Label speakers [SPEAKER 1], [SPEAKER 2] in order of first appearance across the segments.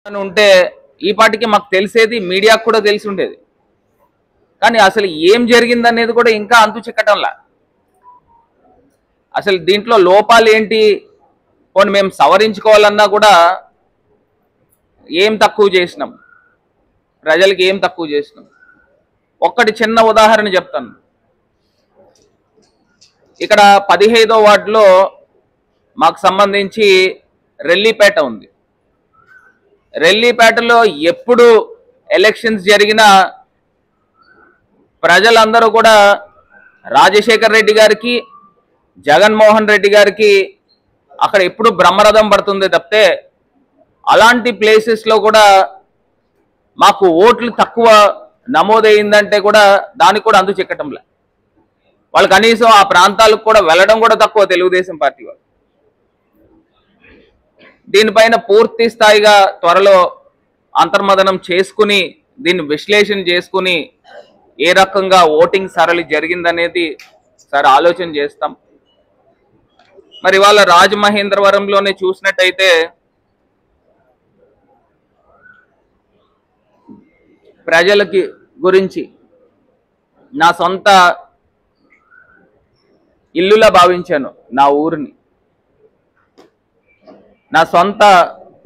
[SPEAKER 1] ఉంటే ఈ పాటికి మాకు తెలిసేది, మీడియాకు కూడా తెలిసి ఉండేది. కానీ అసలు ఏం జరిగిందనేది కూడా ఇంకా అంతు చిక్కటంలా. అసలు దీంట్లో లోపాలు ఏంటి, పోనీ మేము సవరించుకోవాలన్నా కూడా ఏం తక్కువ చేసినాం, ప్రజలకి ఏం తక్కువ చేసినాం. ఒక్కటి చిన్న ఉదాహరణ చెప్తాను. ఇక్కడ 15వ వార్డులో మాకు సంబంధించి రెల్లిపేట ఉంది. రెల్లిపేటలో ఎప్పుడు ఎలక్షన్స్ జరిగినా ప్రజలందరూ కూడా రాజశేఖర్ రెడ్డి గారికి, జగన్మోహన్ రెడ్డి గారికి అక్కడ ఎప్పుడు బ్రహ్మరథం పడుతుంది తప్పితే అలాంటి ప్లేసెస్లో కూడా మాకు ఓట్లు తక్కువ నమోదైందంటే కూడా దానికి కూడా అంతు చిక్కటంలే. వాళ్ళు కనీసం ఆ ప్రాంతాలకు కూడా వెళ్ళడం కూడా తక్కువ తెలుగుదేశం పార్టీ వాళ్ళు. దీనిపైన పూర్తి స్థాయిగా త్వరలో అంతర్మదనం చేసుకుని దీన్ని విశ్లేషణ చేసుకుని ఏ రకంగా ఓటింగ్ సరళి జరిగిందనేది సార్ ఆలోచన చేస్తాం. మరి ఇవాళ రాజమహేంద్రవరంలోనే చూసినట్టయితే ప్రజలకి గురించి నా సొంత ఇల్లులా భావించాను నా ఊరిని, నా సొంత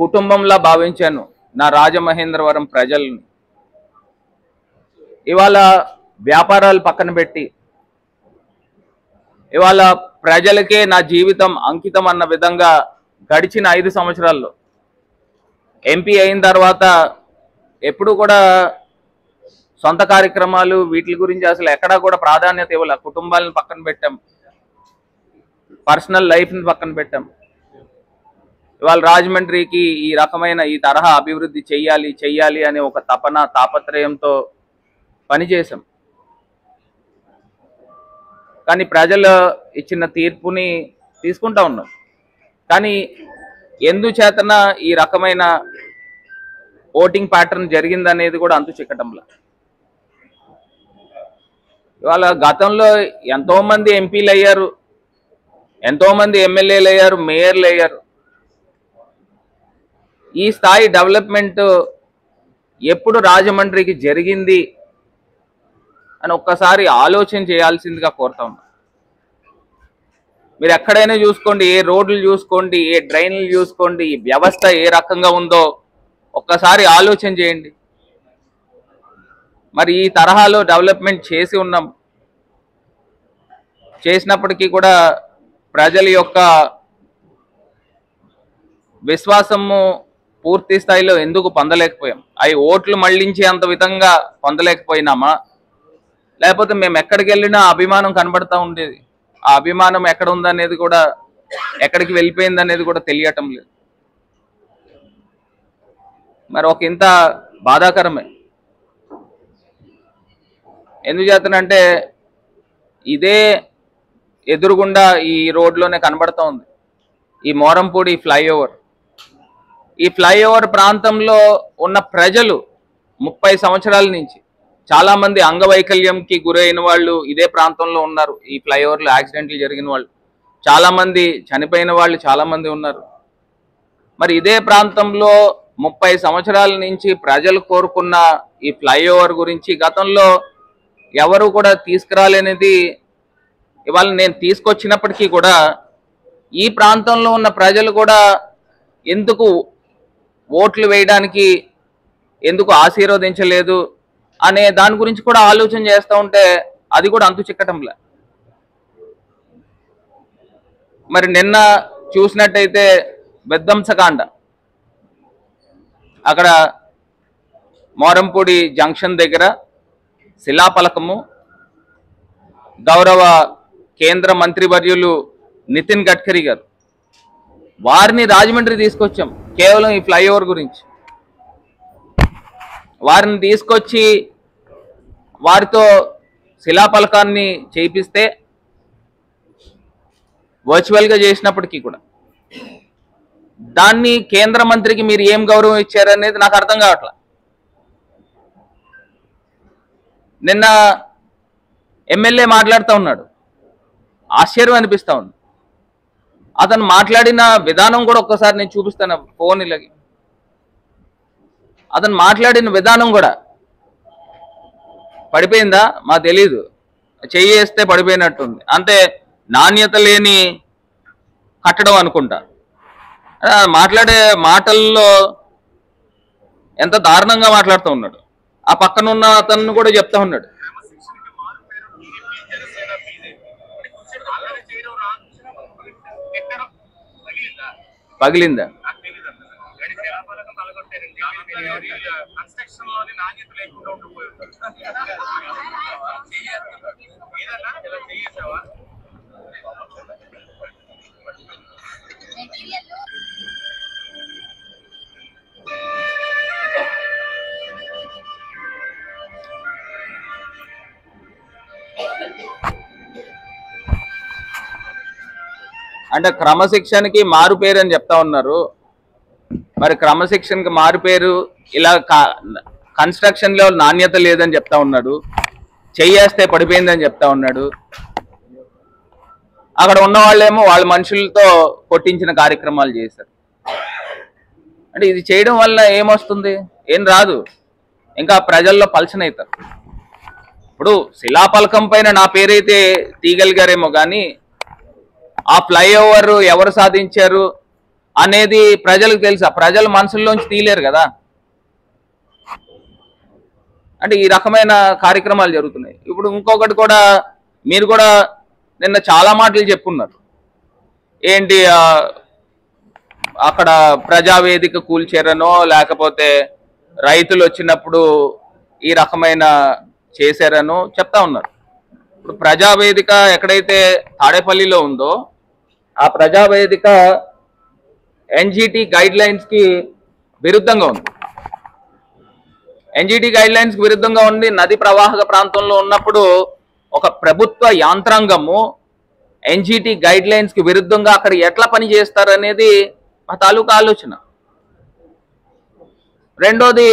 [SPEAKER 1] కుటుంబంలా భావించాను నా రాజమహేంద్రవరం ప్రజల్ని. ఇవాళ వ్యాపారాలు పక్కన పెట్టి ఇవాళ ప్రజలకే నా జీవితం అంకితం అన్న విధంగా గడిచిన 5 సంవత్సరాల్లో ఎంపీ అయిన తర్వాత ఎప్పుడు కూడా సొంత కార్యక్రమాలు వీటి గురించి అసలు ఎక్కడా కూడా ప్రాధాన్యత ఇవ్వాలి. కుటుంబాలను పక్కన పెట్టాం, పర్సనల్ లైఫ్ని పక్కన పెట్టాం. ఇవాళ రాజమండ్రికి ఈ రకమైన ఈ తరహా అభివృద్ధి చెయ్యాలి అనే ఒక తాపత్రయంతో పనిచేశాం. కానీ ప్రజలు ఇచ్చిన తీర్పుని తీసుకుంటా ఉన్నాం. కానీ ఎందుచేతన ఈ రకమైన ఓటింగ్ ప్యాటర్న్ జరిగిందనేది కూడా అంతు చిక్కటంలా. ఇవాళ గతంలో ఎంతోమంది ఎంపీలు అయ్యారు, ఎంతోమంది ఎమ్మెల్యేలు అయ్యారు, మేయర్లు అయ్యారు. ఈ స్థాయి డెవలప్మెంట్ ఎప్పుడు రాజమండ్రికి జరిగింది అని ఒక్కసారి ఆలోచన చేయాల్సిందిగా కోరుతా ఉన్నా. మీరు ఎక్కడైనా చూసుకోండి, ఏ రోడ్లు చూసుకోండి, ఏ డ్రైన్లు చూసుకోండి, ఈ వ్యవస్థ ఏ రకంగా ఉందో ఒక్కసారి ఆలోచన చేయండి. మరి ఈ తరహాలో డెవలప్మెంట్ చేసి ఉన్నాం. చేసినప్పటికీ కూడా ప్రజల యొక్క విశ్వాసము పూర్తి స్థాయిలో ఎందుకు పొందలేకపోయాం? అవి ఓట్లు మళ్లించే అంత విధంగా పొందలేకపోయినామా, లేకపోతే మేము ఎక్కడికి వెళ్ళినా అభిమానం కనబడతా ఉండేది, ఆ అభిమానం ఎక్కడ ఉందనేది కూడా, ఎక్కడికి వెళ్ళిపోయింది అనేది కూడా తెలియటం లేదు. మరి ఒక ఇంత బాధాకరమే. ఎందుచేతనంటే ఇదే ఎదురుగుండా ఈ రోడ్లోనే కనబడతా ఉంది ఈ మోరంపూడి ఫ్లైఓవర్. ఈ ఫ్లైఓవర్ ప్రాంతంలో ఉన్న ప్రజలు 30 సంవత్సరాల నుంచి చాలామంది అంగవైకల్యంకి గురైన వాళ్ళు ఇదే ప్రాంతంలో ఉన్నారు. ఈ ఫ్లైఓవర్లో యాక్సిడెంట్లు జరిగిన వాళ్ళు చాలామంది, చనిపోయిన వాళ్ళు చాలామంది ఉన్నారు. మరి ఇదే ప్రాంతంలో 30 సంవత్సరాల నుంచి ప్రజలు కోరుకున్న ఈ ఫ్లైఓవర్ గురించి గతంలో ఎవరు కూడా తీసుకురాలేనిది ఇవాళ నేను తీసుకొచ్చినప్పటికీ కూడా ఈ ప్రాంతంలో ఉన్న ప్రజలు కూడా ఎందుకు ఓట్లు వేయడానికి ఎందుకు ఆశీర్వదించలేదు అనే దాని గురించి కూడా ఆలోచన చేస్తూ ఉంటే అది కూడా అంతు చిక్కటంలే. మరి నిన్న చూసినట్టయితే విధ్వంసకాండ, అక్కడ మోరంపూడి జంక్షన్ దగ్గర శిలాఫలకము, గౌరవ కేంద్ర మంత్రివర్యులు నితిన్ గడ్కరీ గారు, వారిని రాజమండ్రి తీసుకొచ్చాం కేవలం ఈ ఫ్లైఓవర్ గురించి. వారిని తీసుకొచ్చి వారితో శిలాఫలకాన్ని చేయిస్తే వర్చువల్గా చేసినప్పటికీ కూడా దాన్ని కేంద్ర మంత్రికి మీరు ఏం గౌరవం ఇచ్చారనేది నాకు అర్థం కావట్లా. నిన్న ఎమ్మెల్యే మాట్లాడుతూ ఉన్నాడు, ఆశ్చర్యం అనిపిస్తూ ఉంది. అతను మాట్లాడిన విధానం కూడా ఒక్కసారి నేను చూపిస్తాను ఫోన్ ఇలాగే. అతను మాట్లాడిన విధానం కూడా పడిపోయిందా మాకు తెలీదు, చెయ్యేస్తే పడిపోయినట్టుంది, అంతే నాణ్యత లేని కట్టడం అనుకుంటా. మాట్లాడే మాటల్లో ఎంత దారుణంగా మాట్లాడుతూ ఉన్నాడు. ఆ పక్కన ఉన్న అతను కూడా చెప్తా ఉన్నాడు. పగిలిందా? అంటే క్రమశిక్షణకి మారు పేరు అని చెప్తా ఉన్నారు. మరి క్రమశిక్షణకి మారు పేరు ఇలా కన్స్ట్రక్షన్ లో నాణ్యత లేదని చెప్తా ఉన్నాడు, చెయ్యేస్తే పడిపోయిందని చెప్తా ఉన్నాడు. అక్కడ ఉన్న వాళ్ళేమో వాళ్ళ మనుషులతో కొట్టించిన కార్యక్రమాలు చేశారు. అంటే ఇది చేయడం వల్ల ఏమొస్తుంది? ఏం రాదు, ఇంకా ప్రజల్లో పల్చన అవుతారు. ఇప్పుడు శిలాపలకం పైన నా పేరైతే తీయగలిగారేమో కానీ ఆ ఫ్లైఓవర్ ఎవరు సాధించారు అనేది ప్రజలకు తెలుసా? ప్రజల మనసుల్లోంచి తీయలేరు కదా. అంటే ఈ రకమైన కార్యక్రమాలు జరుగుతున్నాయి. ఇప్పుడు ఇంకొకటి కూడా, మీరు కూడా నిన్న చాలా మాటలు చెప్పున్నారు. ఏంటి అక్కడ ప్రజావేదిక కూల్చారనో లేకపోతే రైతులు వచ్చినప్పుడు ఈ రకమైన చేశారనో చెప్తా ఉన్నారు. ఇప్పుడు ప్రజావేదిక ఎక్కడైతే తాడేపల్లిలో ఉందో ఆ ప్రజావేదిక ఎన్జిటి గైడ్ లైన్స్ కి విరుద్ధంగా ఉంది. ఎన్జిటి గైడ్ లైన్స్ కి విరుద్ధంగా ఉండి నది ప్రవాహక ప్రాంతంలో ఉన్నప్పుడు ఒక ప్రభుత్వ యాంత్రాంగము ఎన్జిటి గైడ్ లైన్స్ కి విరుద్ధంగా అక్కడ ఎట్లా పని చేస్తారనేది మా తాలూకా ఆలోచన. రెండోది,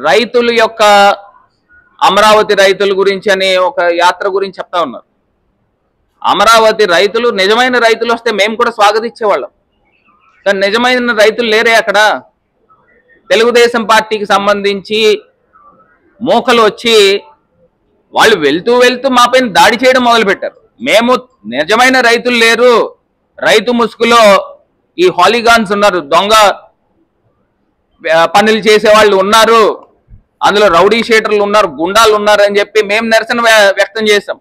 [SPEAKER 1] రైతుల యొక్క అమరావతి రైతుల గురించి అనే ఒక యాత్ర గురించి చెప్తా ఉన్నారు. అమరావతి రైతులు నిజమైన రైతులు వస్తే మేము కూడా స్వాగతించేవాళ్ళం, కానీ నిజమైన రైతులు లేరే అక్కడ. తెలుగుదేశం పార్టీకి సంబంధించి మోకలు వచ్చి వాళ్ళు వెళ్తూ వెళ్తూ మా పైన దాడి చేయడం మొదలుపెట్టారు. మేము నిజమైన రైతులు లేరు, రైతు ముసుగులో ఈ హాలీగాన్స్ ఉన్నారు, దొంగ పనులు చేసేవాళ్ళు ఉన్నారు, అందులో రౌడీ షీటర్లు ఉన్నారు, గుండాలు ఉన్నారు అని చెప్పి మేము నిరసన వ్యక్తం చేసాం.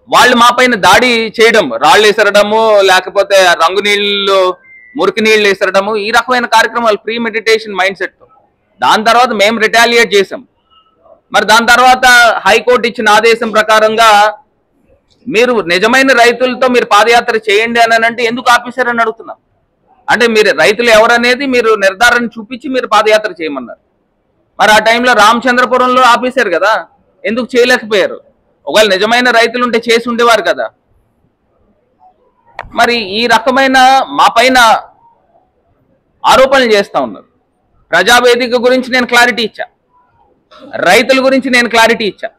[SPEAKER 1] వాళ్ళు మా పైన దాడి చేయడం, రాళ్ళు వేసరడము లేకపోతే రంగు నీళ్లు మురికి నీళ్లు వేసరడము, ఈ రకమైన కార్యక్రమాలు ప్రీ మెడిటేషన్ మైండ్ సెట్. దాని తర్వాత మేము రిటాలియేట్ చేసాం. మరి దాని తర్వాత హైకోర్టు ఇచ్చిన ఆదేశం ప్రకారంగా మీరు నిజమైన రైతులతో మీరు పాదయాత్ర చేయండి అని అంటే ఎందుకు ఆపేశారని అడుగుతున్నాం. అంటే మీరు రైతులు ఎవరనేది మీరు నిర్ధారణ చూపించి మీరు పాదయాత్ర చేయమన్నారు. మరి ఆ టైంలో రామచంద్రపురంలో ఆపేశారు కదా, ఎందుకు చేయలేకపోయారు? ఒకవేళ నిజమైన రైతులు ఉంటే చేసి ఉండేవారు కదా. మరి ఈ రకమైన మా పైన ఆరోపణలు చేస్తూ ఉన్నారు. ప్రజావేదిక గురించి నేను క్లారిటీ ఇచ్చా, రైతుల గురించి నేను క్లారిటీ ఇచ్చా.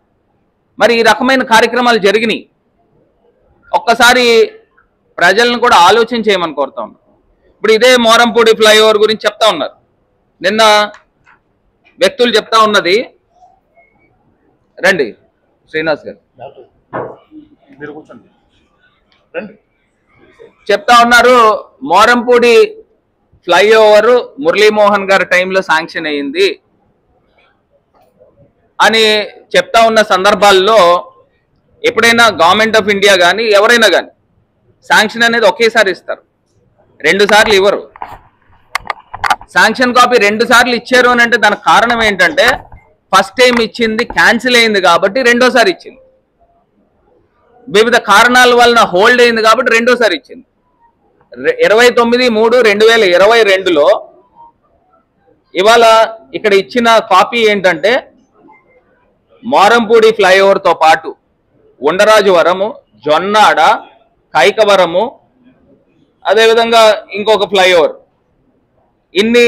[SPEAKER 1] మరి ఈ రకమైన కార్యక్రమాలు జరిగినాయి. ఒక్కసారి ప్రజలను కూడా ఆలోచన చేయమని కోరుతా ఉన్నాను. ఇప్పుడు ఇదే మోరంపూడి ఫ్లైఓవర్ గురించి చెప్తా ఉన్నారు. నిన్న వ్యక్తులు చెప్తా ఉన్నది, రండి శ్రీనివాస్ గారు చెప్తా ఉన్నారు, మోరంపూడి ఫ్లైఓవర్ మురళీమోహన్ గారి టైంలో శాంక్షన్ అయ్యింది అని చెప్తా ఉన్న సందర్భాల్లో ఎప్పుడైనా గవర్నమెంట్ ఆఫ్ ఇండియా కానీ ఎవరైనా కానీ శాంక్షన్ అనేది ఒకేసారి ఇస్తారు, 2 సార్లు ఇవ్వరు. శాంక్షన్ కాపీ 2 సార్లు ఇచ్చారు అని అంటే దానికి కారణం ఏంటంటే ఫస్ట్ టైం ఇచ్చింది క్యాన్సిల్ అయింది కాబట్టి రెండోసారి ఇచ్చింది, వివిధ కారణాల వలన హోల్డ్ అయింది కాబట్టి రెండోసారి ఇచ్చింది. 29/3/2022లో ఇవాళ ఇక్కడ ఇచ్చిన కాపీ ఏంటంటే మోరంపూడి ఫ్లైఓవర్తో పాటు ఉండరాజువరము, జొన్నాడ, కైకవరము, అదేవిధంగా ఇంకొక ఫ్లైఓవర్, ఇన్ని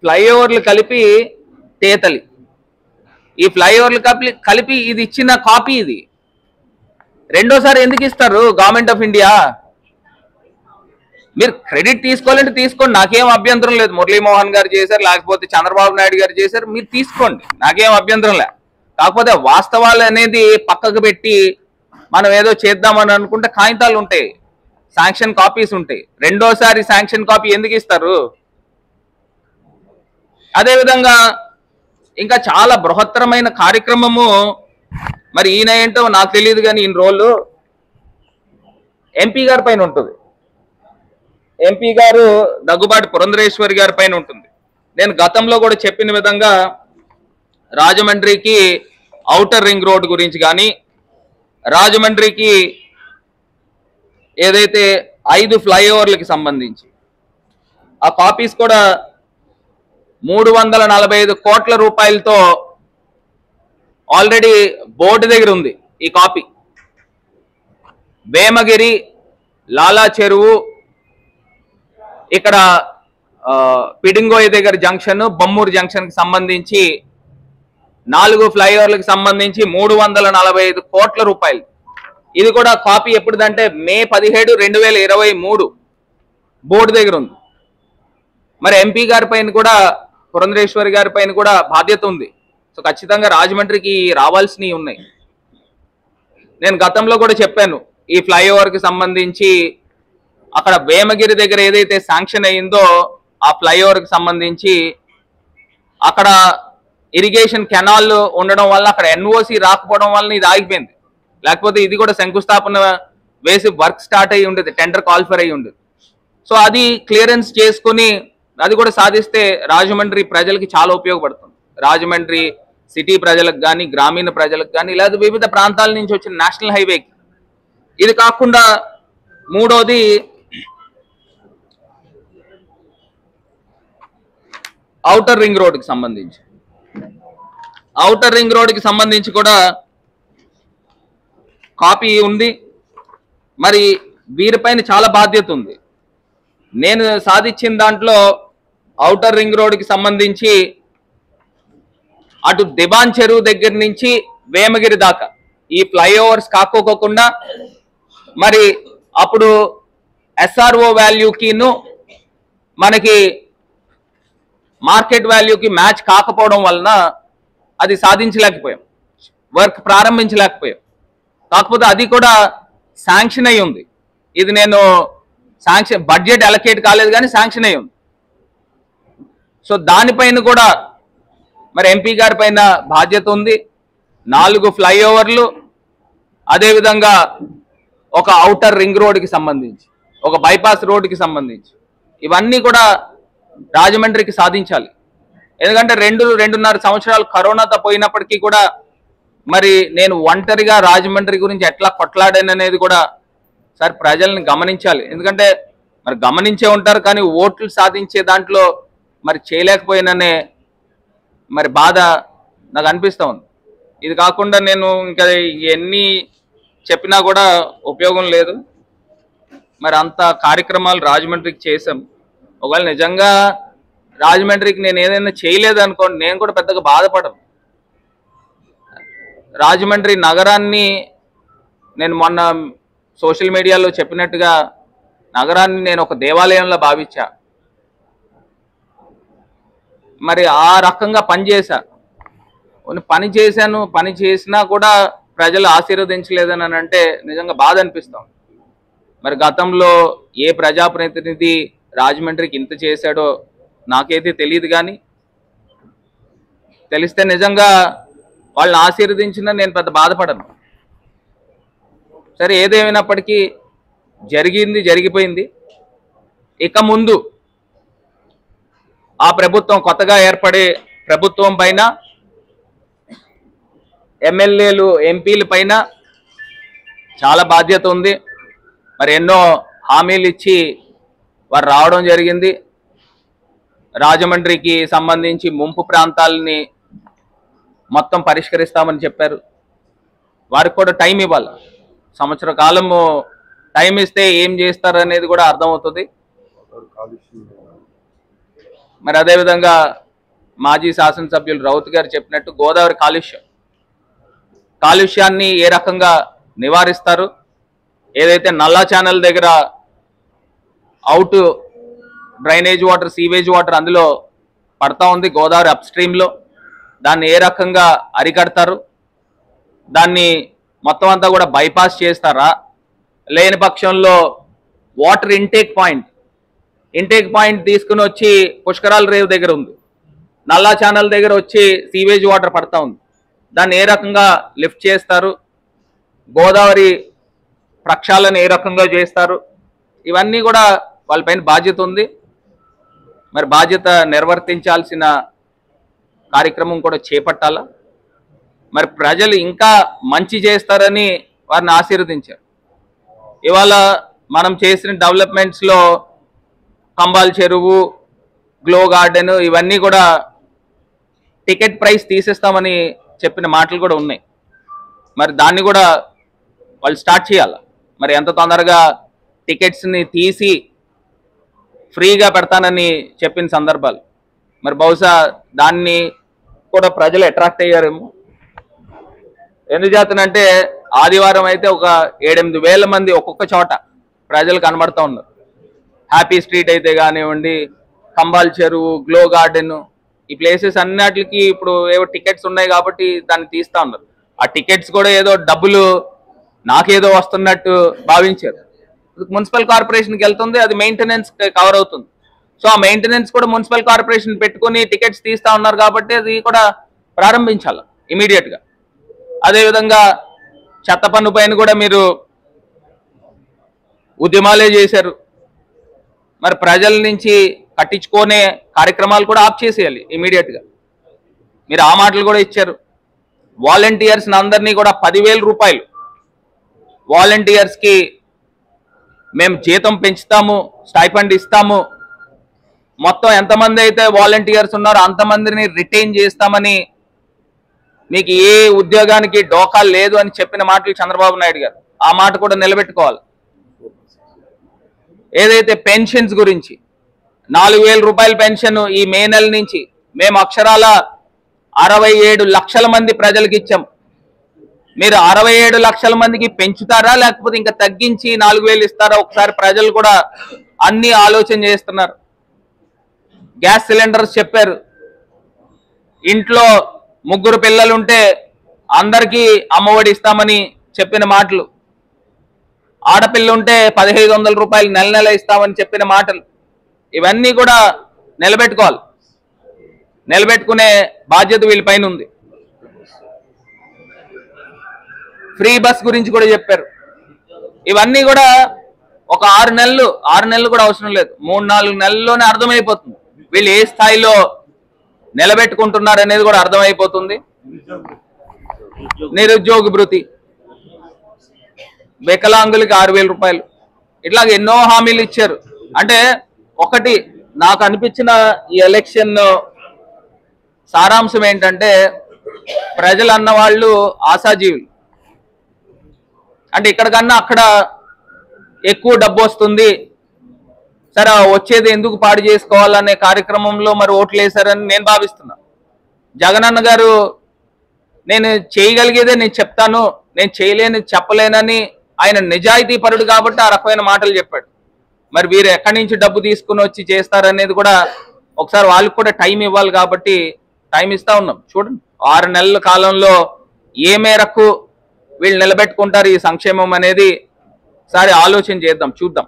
[SPEAKER 1] ఫ్లైఓవర్లు కలిపి తేతలి, ఈ ఫ్లైఓవర్లు కలిపి ఇది ఇచ్చిన కాపీ. ఇది రెండోసారి ఎందుకు ఇస్తారు గవర్నమెంట్ ఆఫ్ ఇండియా? మీరు క్రెడిట్ తీసుకోవాలంటే తీసుకోండి, నాకేం అభ్యంతరం లేదు. మురళీమోహన్ గారు చేశారు, లేకపోతే చంద్రబాబు నాయుడు గారు చేశారు, మీరు తీసుకోండి, నాకేం అభ్యంతరం లేదు. కాకపోతే వాస్తవాలు అనేది పక్కకు పెట్టి మనం ఏదో చేద్దామని అనుకుంటే కాగితాలు ఉంటాయి, శాంక్షన్ కాపీస్ ఉంటాయి. రెండోసారి శాంక్షన్ కాపీ ఎందుకు ఇస్తారు? అదేవిధంగా ఇంకా చాలా బృహత్తరమైన కార్యక్రమము, మరి ఈయన ఏంటో నాకు తెలియదు కానీ ఈయన రోలు ఎంపీ గారి పైన ఉంటుంది. ఎంపీ గారు దగ్గుబాటి పురంధరేశ్వరి గారి పైన ఉంటుంది. నేను గతంలో కూడా చెప్పిన విధంగా రాజమండ్రికి ఔటర్ రింగ్ రోడ్ గురించి కానీ, రాజమండ్రికి ఏదైతే 5 ఫ్లైఓవర్లకి సంబంధించి ఆ కాపీస్ కూడా 345 కోట్ల రూపాయలతో ఆల్రెడీ బోర్డు దగ్గర ఉంది ఈ కాపీ. వేమగిరి, లాలా చెరువు, ఇక్కడ పిడింగోయ్ దగ్గర జంక్షన్, బొమ్మూరు జంక్షన్ కి సంబంధించి 4 ఫ్లైఓవర్లకు సంబంధించి 345 కోట్ల రూపాయలు. ఇది కూడా కాపీ ఎప్పుడుదంటే మే 17, 2023 బోర్డు దగ్గర ఉంది. మరి ఎంపీ గారి పైన కూడా, పురంధరేశ్వరి గారి పైన కూడా బాధ్యత ఉంది. సో ఖచ్చితంగా రాజమండ్రికి రావాల్సినవి ఉన్నాయి. నేను గతంలో కూడా చెప్పాను, ఈ ఫ్లైఓవర్కి సంబంధించి అక్కడ వేమగిరి దగ్గర ఏదైతే శాంక్షన్ అయ్యిందో ఆ ఫ్లైఓవర్కి సంబంధించి అక్కడ ఇరిగేషన్ కెనాల్ ఉండడం వల్ల అక్కడ ఎన్ఓసి రాకపోవడం వల్ల ఇది ఆగిపోయింది. లేకపోతే ఇది కూడా శంకుస్థాపన వేసి వర్క్ స్టార్ట్ అయ్యి ఉండేది, టెండర్ కాల్ఫర్ అయ్యి ఉండేది. సో అది క్లియరెన్స్ చేసుకుని అది కూడా సాధిస్తే రాజమండ్రి ప్రజలకి చాలా ఉపయోగపడుతుంది. రాజమండ్రి సిటీ ప్రజలకు కానీ, గ్రామీణ ప్రజలకు కానీ, లేదా వివిధ ప్రాంతాల నుంచి వచ్చిన నేషనల్ హైవేకి. ఇది కాకుండా మూడోది ఔటర్ రింగ్ రోడ్కి సంబంధించి, ఔటర్ రింగ్ రోడ్కి సంబంధించి కూడా కాపీ ఉంది. మరి వీరిపైన చాలా బాధ్యత ఉంది. నేను సాధించిన దాంట్లో ఔటర్ రింగ్ రోడ్కి సంబంధించి అటు దివాన్ చెరువు దగ్గర నుంచి వేమగిరి దాకా ఈ ఫ్లైఓవర్స్ కాకోకుండా, మరి అప్పుడు ఎస్ఆర్ఓ వాల్యూకిను మనకి మార్కెట్ వాల్యూకి మ్యాచ్ కాకపోవడం వలన అది సాధించలేకపోయాం, వర్క్ ప్రారంభించలేకపోయాం. కాకపోతే అది కూడా శాంక్షన్ అయి ఉంది. ఇది నేను శాంక్షన్ బడ్జెట్ అలొకేట్ కాలేదు కానీ శాంక్షన్ అయి ఉంది. సో దానిపైన కూడా మరి ఎంపీ గారి పైన బాధ్యత ఉంది. 4 ఫ్లైఓవర్లు, అదేవిధంగా ఒక ఔటర్ రింగ్ రోడ్కి సంబంధించి, ఒక బైపాస్ రోడ్కి సంబంధించి ఇవన్నీ కూడా రాజమండ్రికి సాధించాలి. ఎందుకంటే 2-2.5 సంవత్సరాలు కరోనాతో పోయినప్పటికీ కూడా మరి నేను ఒంటరిగా రాజమండ్రి గురించి ఎట్లా కొట్లాడాననేది కూడా సార్ ప్రజల్ని గమనించాలి. ఎందుకంటే మరి గమనించే ఉంటారు కానీ ఓట్లు సాధించే దాంట్లో మరి చేయలేకపోయిననే మరి బాధ నాకు అనిపిస్తూ ఉంది. ఇది కాకుండా నేను ఇంకా ఎన్ని చెప్పినా కూడా ఉపయోగం లేదు. మరి అంత కార్యక్రమాలు రాజమండ్రికి చేసాం. ఒకవేళ నిజంగా రాజమండ్రికి నేను ఏదైనా చేయలేదు అనుకోండి, నేను కూడా పెద్దగా బాధపడను. రాజమండ్రి నగరాన్ని నేను మొన్న సోషల్ మీడియాలో చెప్పినట్టుగా నగరాన్ని నేను ఒక దేవాలయంలో భావించా. మరి ఆ రకంగా పనిచేశా, పని చేశాను. పని చేసినా కూడా ప్రజలు ఆశీర్వదించలేదని అంటే నిజంగా బాధ అనిపిస్తాం. మరి గతంలో ఏ ప్రజాప్రతినిధి రాజమండ్రికి ఇంత చేశాడో నాకైతే తెలియదు, కానీ తెలిస్తే నిజంగా వాళ్ళని ఆశీర్వదించినా నేను పెద్ద బాధపడను. సరే, ఏదేమైనప్పటికీ జరిగింది, జరిగిపోయింది. ఇక ముందు ఆ ప్రభుత్వం, కొత్తగా ఏర్పడే ప్రభుత్వం పైన, ఎమ్మెల్యేలు, ఎంపీల పైన చాలా బాధ్యత ఉంది. మరి ఎన్నో హామీలు ఇచ్చి వారు రావడం జరిగింది. రాజమండ్రికి సంబంధించి ముంపు ప్రాంతాలని మొత్తం పరిష్కరిస్తామని చెప్పారు. వారికి కూడా టైం ఇవ్వాలి. సంవత్సర కాలము టైం ఇస్తే ఏం చేస్తారు అనేది కూడా అర్థమవుతుంది. మరి అదేవిధంగా మాజీ శాసనసభ్యులు రౌత్ గారు చెప్పినట్టు గోదావరి కాలుష్యాన్ని ఏ రకంగా నివారిస్తారు, ఏదైతే నల్లా ఛానల్ దగ్గర out drainage water, sewage water అందులో పడతా ఉంది గోదావరి అప్ స్ట్రీమ్లో. దాన్ని ఏ రకంగా అరికడతారు? దాన్ని మొత్తం అంతా కూడా బైపాస్ చేస్తారా? లేని పక్షంలో వాటర్ ఇంటేక్ పాయింట్ తీసుకుని వచ్చి పుష్కరాల రేవు దగ్గర ఉంది, నల్లా ఛానల్ దగ్గర వచ్చి సీవేజ్ వాటర్ పడతా ఉంది. దాన్ని ఏ రకంగా లిఫ్ట్ చేస్తారు? గోదావరి ప్రక్షాళన ఏ రకంగా చేస్తారు? ఇవన్నీ కూడా వాళ్ళపైన బాధ్యత ఉంది. మరి బాధ్యత నిర్వర్తించాల్సిన కార్యక్రమం కూడా చేపట్టాలా. మరి ప్రజలు ఇంకా మంచి చేస్తారని వారిని ఆశీర్వదించారు. ఇవాళ మనం చేసిన డెవలప్మెంట్స్లో కంబాల్ చెరువు, గ్లో గార్డెన్ ఇవన్నీ కూడా టికెట్ ప్రైస్ తీసేస్తామని చెప్పిన మాటలు కూడా ఉన్నాయి. మరి దాన్ని కూడా వాళ్ళు స్టార్ట్ చేయాలి. మరి ఎంత తొందరగా టికెట్స్ని తీసి ఫ్రీగా పెడతానని చెప్పిన సందర్భాలు, మరి బహుశా దాన్ని కూడా ప్రజలు అట్రాక్ట్ అయ్యారేమో. ఎందుచేతనంటే ఆదివారం అయితే ఒక 7-8 వేల మంది ఒక్కొక్క చోట ప్రజలు కనబడుతూ ఉన్నారు. హ్యాపీ స్ట్రీట్ అయితే కానివ్వండి, కంబాల్ చెరువు, గ్లో గార్డెన్, ఈ ప్లేసెస్ అన్నిటికి ఇప్పుడు ఏవో టికెట్స్ ఉన్నాయి కాబట్టి దాన్ని తీస్తూ ఉన్నారు. ఆ టికెట్స్ కూడా ఏదో డబ్బులు నాకేదో వస్తున్నట్టు భావించారు. మున్సిపల్ కార్పొరేషన్కి వెళ్తుంది, అది మెయింటెనెన్స్ కవర్ అవుతుంది. సో ఆ మెయింటెనెన్స్ కూడా మున్సిపల్ కార్పొరేషన్ పెట్టుకుని టికెట్స్ తీస్తూ ఉన్నారు కాబట్టి అది కూడా ప్రారంభించాలి ఇమీడియట్గా. అదేవిధంగా చెత్త పన్ను పైన కూడా మీరు ఉద్యమాలే చేశారు. మరి ప్రజల నుంచి కట్టించుకునే కార్యక్రమాలు కూడా ఆఫ్ చేసేయాలి ఇమీడియట్గా. మీరు ఆ మాటలు కూడా ఇచ్చారు. వాలంటీర్స్ని అందరినీ కూడా 10,000 రూపాయలు వాలంటీర్స్కి మేము జీతం పెంచుతాము, స్టైఫండ్ ఇస్తాము, మొత్తం ఎంతమంది అయితే వాలంటీర్స్ ఉన్నారో అంతమందిని రిటైన్ చేస్తామని, మీకు ఏ ఉద్యోగానికి డోకా లేదు అని చెప్పిన మాటలు చంద్రబాబు నాయుడు గారు. ఆ మాట కూడా నిలబెట్టుకోవాలి. ఏదైతే పెన్షన్స్ గురించి 4,000 రూపాయల పెన్షన్ ఈ మే నెల నుంచి మేము అక్షరాల 67 లక్షల మంది ప్రజలకు ఇచ్చాం. మీరు 67 లక్షల మందికి పెంచుతారా లేకపోతే ఇంకా తగ్గించి 4,000 ఇస్తారా? ఒకసారి ప్రజలు కూడా అన్ని ఆలోచన చేస్తున్నారు. గ్యాస్ సిలిండర్స్ చెప్పారు. ఇంట్లో 3 పిల్లలుంటే అందరికీ అమ్మఒడి ఇస్తామని చెప్పిన మాటలు, ఆడపిల్ల ఉంటే 1,500 రూపాయలు నెల ఇస్తామని చెప్పిన మాటలు, ఇవన్నీ కూడా నిలబెట్టుకోవాలి. నిలబెట్టుకునే బాధ్యత వీళ్ళపైన ఉంది. ఫ్రీ బస్ గురించి కూడా చెప్పారు. ఇవన్నీ కూడా ఒక 6 నెలలు కూడా అవసరం లేదు, 3-4 నెలల్లోనే అర్థమైపోతుంది వీళ్ళు ఏ స్థాయిలో నిలబెట్టుకుంటున్నారు అనేది కూడా అర్థమైపోతుంది. నిరుద్యోగ భృతి, వికలాంగులకి 6,000 రూపాయలు, ఇట్లాగ ఎన్నో హామీలు ఇచ్చారు. అంటే ఒకటి నాకు అనిపించిన ఈ ఎలక్షన్ సారాంశం ఏంటంటే, ప్రజలు అన్న వాళ్ళు ఆశాజీవులు. అంటే ఇక్కడికన్నా అక్కడ ఎక్కువ డబ్బు వస్తుంది, సరే వచ్చేది ఎందుకు పాడు చేసుకోవాలనే కార్యక్రమంలో మరి ఓట్లు వేశారని నేను భావిస్తున్నా. జగనన్న గారు నేను చేయగలిగేదే నేను చెప్తాను, నేను చేయలేని చెప్పలేనని ఆయన నిజాయితీ పరుడు కాబట్టి ఆ రకమైన మాటలు చెప్పాడు. మరి వీరు ఎక్కడి నుంచి డబ్బు తీసుకుని వచ్చి చేస్తారనేది కూడా ఒకసారి వాళ్ళకి కూడా టైం ఇవ్వాలి కాబట్టి టైం ఇస్తా ఉన్నాం. చూడండి 6 నెలల కాలంలో ఏ మేరకు వీళ్ళు నిలబెట్టుకుంటారు ఈ సంక్షేమం అనేది ఒకసారి ఆలోచన చేద్దాం, చూద్దాం.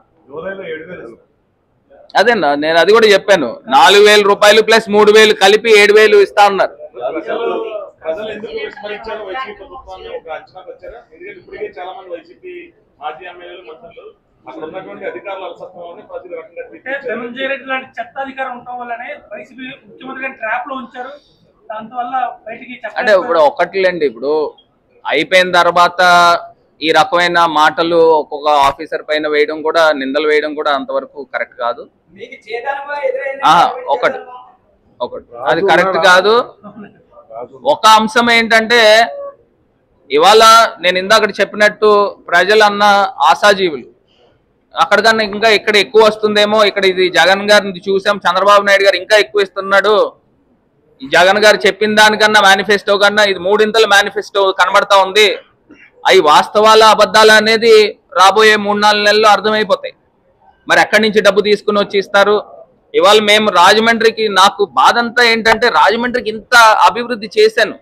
[SPEAKER 1] అదేనా నేను అది కూడా చెప్పాను, 4,000 రూపాయలు ప్లస్ 3,000 కలిపి 7,000 ఇస్తా ఉన్నారు. అంటే ఇప్పుడు ఒక్కట్లేండి, ఇప్పుడు అయిపోయిన తర్వాత ఈ రకమైన మాటలు ఒక్కొక్క ఆఫీసర్ పైన వేయడం కూడా, నిందలు వేయడం కూడా అంతవరకు కరెక్ట్ కాదు. ఒకటి అది కరెక్ట్ కాదు. ఒక అంశం ఏంటంటే, ఇవాళ నేను ఇందాక చెప్పినట్టు ప్రజలన్న ఆశాజీవులు, అక్కడికన్నా ఇంకా ఇక్కడ ఎక్కువ వస్తుందేమో, ఇక్కడ ఇది జగన్ గారిని చూసాం, చంద్రబాబు నాయుడు గారు ఇంకా ఎక్కువ ఇస్తున్నాడు, ఈ జగన్ గారు చెప్పిన దానికన్నా మేనిఫెస్టో కన్నా ఇది 3 మేనిఫెస్టో కనబడతా ఉంది, అవి వాస్తవాల అబద్ధాలు అనేది రాబోయే 3-4 నెలల్లో అర్థమైపోతాయి. మరి ఎక్కడి నుంచి డబ్బు తీసుకుని వచ్చి ఇస్తారు? ఇవాళ మేము రాజమండ్రికి, నాకు బాధ అంతా ఏంటంటే రాజమండ్రికి ఇంత అభివృద్ధి చేశాను,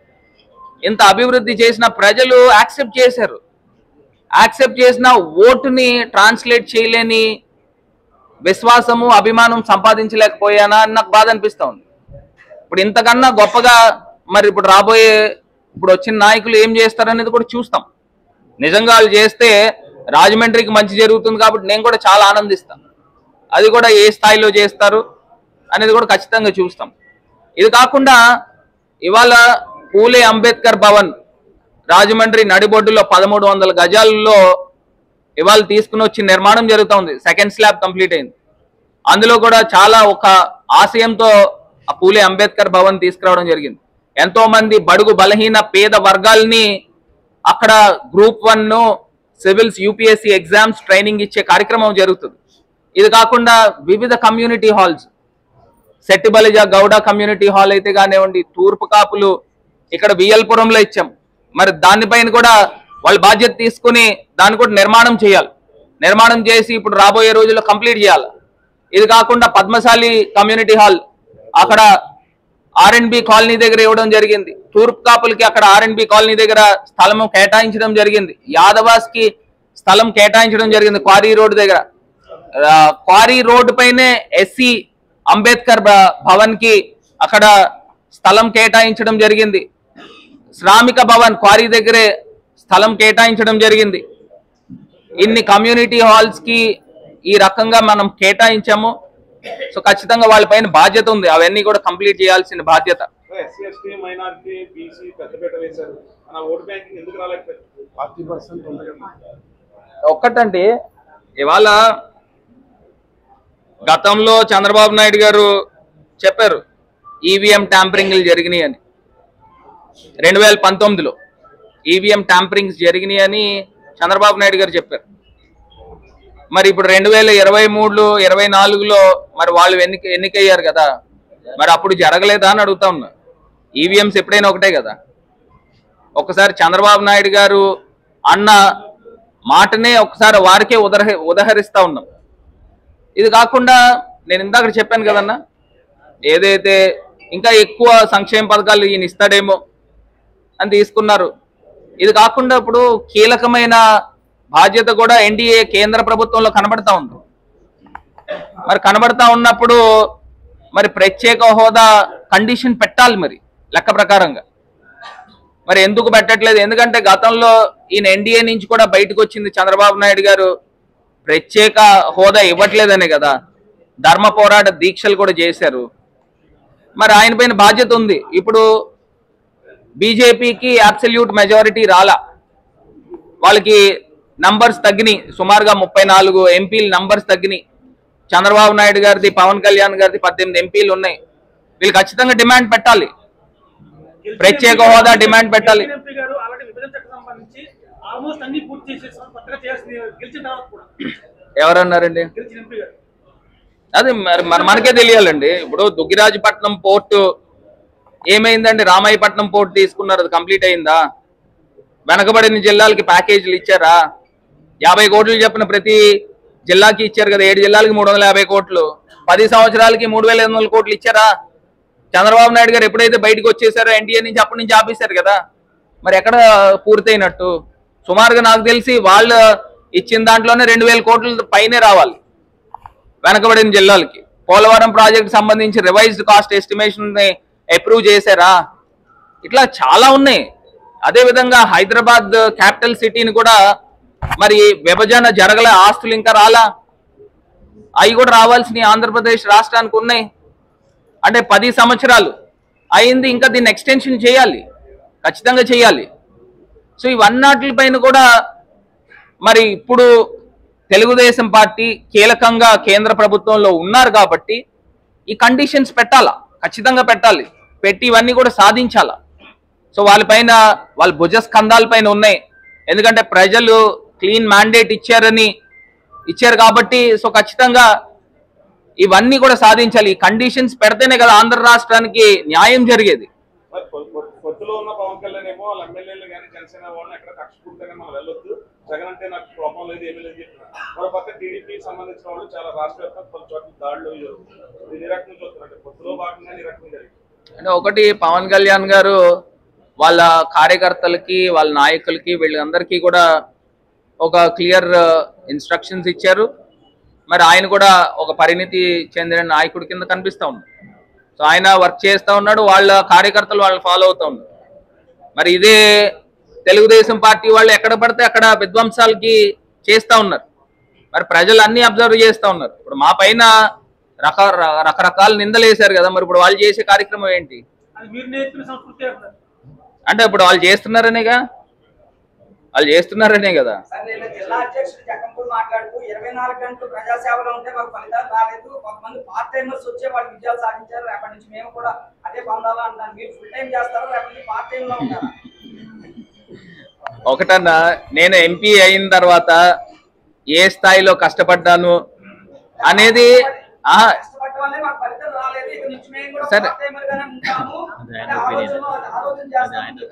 [SPEAKER 1] ఇంత అభివృద్ధి చేసిన ప్రజలు యాక్సెప్ట్ చేశారు. యాక్సెప్ట్ చేసిన ఓటుని ట్రాన్స్లేట్ చేయలేని విశ్వాసము, అభిమానం సంపాదించలేకపోయానా అని నాకు బాధ అనిపిస్తూ ఉంది. ఇప్పుడు ఇంతకన్నా గొప్పగా మరి ఇప్పుడు రాబోయే ఇప్పుడు వచ్చిన నాయకులు ఏం చేస్తారనేది కూడా చూస్తాం. నిజంగా వాళ్ళు చేస్తే రాజమండ్రికి మంచి జరుగుతుంది కాబట్టి నేను కూడా చాలా ఆనందిస్తాను. అది కూడా ఏ స్థాయిలో చేస్తారు అనేది కూడా ఖచ్చితంగా చూస్తాం. ఇది కాకుండా ఇవాళ పూలే అంబేద్కర్ భవన్ రాజమండ్రి నడిబొడ్డులో 1300 గజాలలో ఇవాళ తీసుకుని వచ్చి నిర్మాణం జరుగుతూ ఉంది. సెకండ్ స్లాబ్ కంప్లీట్ అయింది. అందులో కూడా చాలా ఒక ఆశయంతో ఆ పూలే అంబేద్కర్ భవన్ తీసుకురావడం జరిగింది. ఎంతో మంది బడుగు బలహీన పేద వర్గాల్ని అక్కడ group 1 civils UPSC exams training ఇచ్చే కార్యక్రమం జరుగుతుంది. ఇది కాకుండా వివిధ కమ్యూనిటీ హాల్స్, సెట్టిబలిజ గౌడ కమ్యూనిటీ హాల్ అయితే కానివ్వండి, తూర్పు కాపులు ఇక్కడ వియల్పురంలో ఇచ్చాం. మరి దానిపైన కూడా వాళ్ళు బాధ్యత తీసుకుని దాన్ని కూడా నిర్మాణం చేయాలి. నిర్మాణం చేసి ఇప్పుడు రాబోయే రోజుల్లో కంప్లీట్ చేయాలి. ఇది కాకుండా పద్మశాలి కమ్యూనిటీ హాల్ అక్కడ R&B కాలనీ దగ్గర ఇవ్వడం జరిగింది. తూర్పు కాపులకి అక్కడ R&B కాలనీ దగ్గర స్థలం కేటాయించడం జరిగింది. యాదవాస్కి స్థలం కేటాయించడం జరిగింది క్వారీ రోడ్ దగ్గర. క్వారీ రోడ్ పైనే ఎస్సీ అంబేద్కర్ భవన్ కి అక్కడ స్థలం కేటాయించడం జరిగింది. శ్రామిక భవన్ క్వారీ దగ్గరే స్థలం కేటాయించడం జరిగింది. ఇన్ని కమ్యూనిటీ హాల్స్ కి ఈ రకంగా మనం కేటాయించాము. సో ఖచ్చితంగా వాళ్ళపైన బాధ్యత ఉంది, అవన్నీ కూడా కంప్లీట్ చేయాల్సిన బాధ్యత. ఒక్కటండి, ఇవాళ గతంలో చంద్రబాబు నాయుడు గారు చెప్పారు ఈవీఎం ట్యాంపరింగ్లు జరిగినాయి అని. 2019లో ఈవీఎం ట్యాంపరింగ్స్ జరిగినాయి అని చంద్రబాబు నాయుడు గారు చెప్పారు. మరి ఇప్పుడు 2023లో 24లో మరి వాళ్ళు ఎన్నికయ్యారు కదా, మరి అప్పుడు జరగలేదా అని అడుగుతా ఉన్నా. ఈవీఎంస్ ఎప్పుడైనా ఒకటే కదా. ఒకసారి చంద్రబాబు నాయుడు గారు అన్న మాటనే ఒకసారి వారికే ఉదహరిస్తా ఉన్నాం. ఇది కాకుండా నేను ఇందాక చెప్పాను కదన్నా, ఏదైతే ఇంకా ఎక్కువ సంక్షేమ పథకాలు ఈయన ఇస్తాడేమో అని తీసుకున్నారు. ఇది కాకుండా ఇప్పుడు కీలకమైన బాధ్యత కూడా ఎన్డీఏ కేంద్ర ప్రభుత్వంలో కనబడతా ఉంది. మరి కనబడతా ఉన్నప్పుడు మరి ప్రత్యేక హోదా కండిషన్ పెట్టాలి మరి లెక్క ప్రకారంగా. మరి ఎందుకు పెట్టట్లేదు? ఎందుకంటే గతంలో ఈయన ఎన్డీఏ నుంచి కూడా బయటకు వచ్చింది చంద్రబాబు నాయుడు గారు ప్రత్యేక హోదా ఇవ్వట్లేదనే కదా. ధర్మ పోరాట దీక్షలు కూడా చేశారు. మరి ఆయన పైన బాధ్యత ఉంది. ఇప్పుడు బీజేపీకి అబ్సల్యూట్ మెజారిటీ రాలా, వాళ్ళకి నంబర్స్ తగ్గినాయి. సుమారుగా 34 ఎంపీలు నంబర్స్ తగ్గినాయి. చంద్రబాబు నాయుడు గారిది, పవన్ కళ్యాణ్ గారిది 18 ఎంపీలు ఉన్నాయి. వీళ్ళు ఖచ్చితంగా డిమాండ్ పెట్టాలి, ప్రత్యేక హోదా డిమాండ్ పెట్టాలి. ఎవరన్నారండి? అది మనకే తెలియాలండి. ఇప్పుడు దుగ్గిరాజపట్నం పోర్టు ఏమైందండి? రామాయపట్నం పోర్టు తీసుకున్నారు, అది కంప్లీట్ అయిందా? వెనకబడిన జిల్లాలకి ప్యాకేజీలు ఇచ్చారా? 50 కోట్లు చెప్పిన ప్రతి జిల్లాకి ఇచ్చారు కదా. 7 జిల్లాలకి 350 కోట్లు, 10 సంవత్సరాలకి 3500 కోట్లు ఇచ్చారా? చంద్రబాబు నాయుడు గారు ఎప్పుడైతే బయటకు వచ్చేసారో ఎన్డీఏ నుంచి అప్పటి నుంచి ఆపేశారు కదా. మరి ఎక్కడ పూర్తయినట్టు? సుమారుగా నాకు తెలిసి వాళ్ళు ఇచ్చిన దాంట్లోనే 2000 కోట్ల పైనే రావాలి వెనకబడిన జిల్లాలకి. పోలవరం ప్రాజెక్ట్ సంబంధించి రివైజ్డ్ కాస్ట్ ఎస్టిమేషన్ అప్రూవ్ చేశారా? ఇట్లా చాలా ఉన్నాయి. అదేవిధంగా హైదరాబాద్ క్యాపిటల్ సిటీని కూడా మరి విభజన జరగలే, ఆస్తులు ఇంకా రాలా, అవి కూడా రావాల్సినవి ఆంధ్రప్రదేశ్ రాష్ట్రానికి ఉన్నాయి. అంటే 10 సంవత్సరాలు అయింది, ఇంకా దీన్ని ఎక్స్టెన్షన్ చేయాలి, ఖచ్చితంగా చేయాలి. సో ఇవన్నిటిపైన కూడా మరి ఇప్పుడు తెలుగుదేశం పార్టీ కీలకంగా కేంద్ర ప్రభుత్వంలో ఉన్నారు కాబట్టి ఈ కండిషన్స్ పెట్టాలా, ఖచ్చితంగా పెట్టాలి. పెట్టి ఇవన్నీ కూడా సాధించాలా. సో వాళ్ళపైన వాళ్ళ భుజస్కంధాలపైన ఉన్నాయి. ఎందుకంటే ప్రజలు క్లీన్ మ్యాండేట్ ఇచ్చారు కాబట్టి సో ఖచ్చితంగా ఇవన్నీ కూడా సాధించాలి. ఈ కండిషన్స్ పెడితేనే కదా ఆంధ్ర రాష్ట్రానికి న్యాయం జరిగేది.
[SPEAKER 2] పొత్తులో ఉన్న పవన్ కళ్యాణ్ ఏమో వాళ్ళ ఎమ్మెల్యేలు కానీ జనసేన వాళ్ళని ఎక్కడ కక్షకుంటేనే మనం వెళ్ళొద్దు, జగన్ అంటే నాకు కోపం లేదు ఏమీ లేదు చెప్పిన మరో పక్క టీడీపీకి సంబంధించిన వాళ్ళు చాలా రాష్ట్ర వ్యాప్తంగా కొన్ని చోట్ల దాడులు జరుగుతుంది. ఈ రకం చూస్తున్నట్టు పొత్తులో భాగంగా ఈ రకం జరిగింది.
[SPEAKER 1] అంటే ఒకటి పవన్ కళ్యాణ్ గారు వాళ్ళ కార్యకర్తలకి వాళ్ళ నాయకులకి వీళ్ళందరికీ కూడా ఒక క్లియర్ ఇన్స్ట్రక్షన్స్ ఇచ్చారు. మరి ఆయన కూడా ఒక పరిణితి చెందిన నాయకుడి కింద కనిపిస్తూ ఉన్నారు. సో ఆయన వర్క్ చేస్తూ ఉన్నాడు, వాళ్ళ కార్యకర్తలు వాళ్ళు ఫాలో అవుతూ ఉన్నారు. మరి ఇదే తెలుగుదేశం పార్టీ వాళ్ళు ఎక్కడ పడితే అక్కడ విధ్వంసాలకి చేస్తూ ఉన్నారు. మరి ప్రజలు అన్ని అబ్జర్వ్ చేస్తూ ఉన్నారు. ఇప్పుడు మా పైన రకరకాల నిందలు వేశారు కదా, మరి ఇప్పుడు వాళ్ళు చేసే కార్యక్రమం ఏంటి అంటే ఇప్పుడు వాళ్ళు చేస్తున్నారనేగా, వాళ్ళు చేస్తున్నారనే కదా.
[SPEAKER 3] జిల్లా అధ్యక్షుడు జగన్పూర్ మాట్లాడుతూ 24 గంటలు ప్రజాసేవలో ఉంటే మాకు ఫలితాలు రాలేదు, కొంతమంది పార్ట్ టైమర్స్ వచ్చే వాళ్ళు విజయాలు సాధించారు, రేపటి నుంచి మేము కూడా అదే పొందాలా అంటారు. మీరు ఫుల్ టైం చేస్తారా, రేపటి నుంచి పార్ట్ టైం లో ఉంటారా?
[SPEAKER 1] ఒకటన్నా, నేను ఎంపీ అయిన తర్వాత ఏ స్థాయిలో కష్టపడ్డాను అనేది
[SPEAKER 3] కష్టపడ్డ వల్లే మాకు ఫలితాలు రాలేదు, ఇక నుంచి మేము కూడా
[SPEAKER 1] సరే
[SPEAKER 3] పార్ట్ టైమర్ గానే ఉంటాము ఆలోచన చేస్తాము.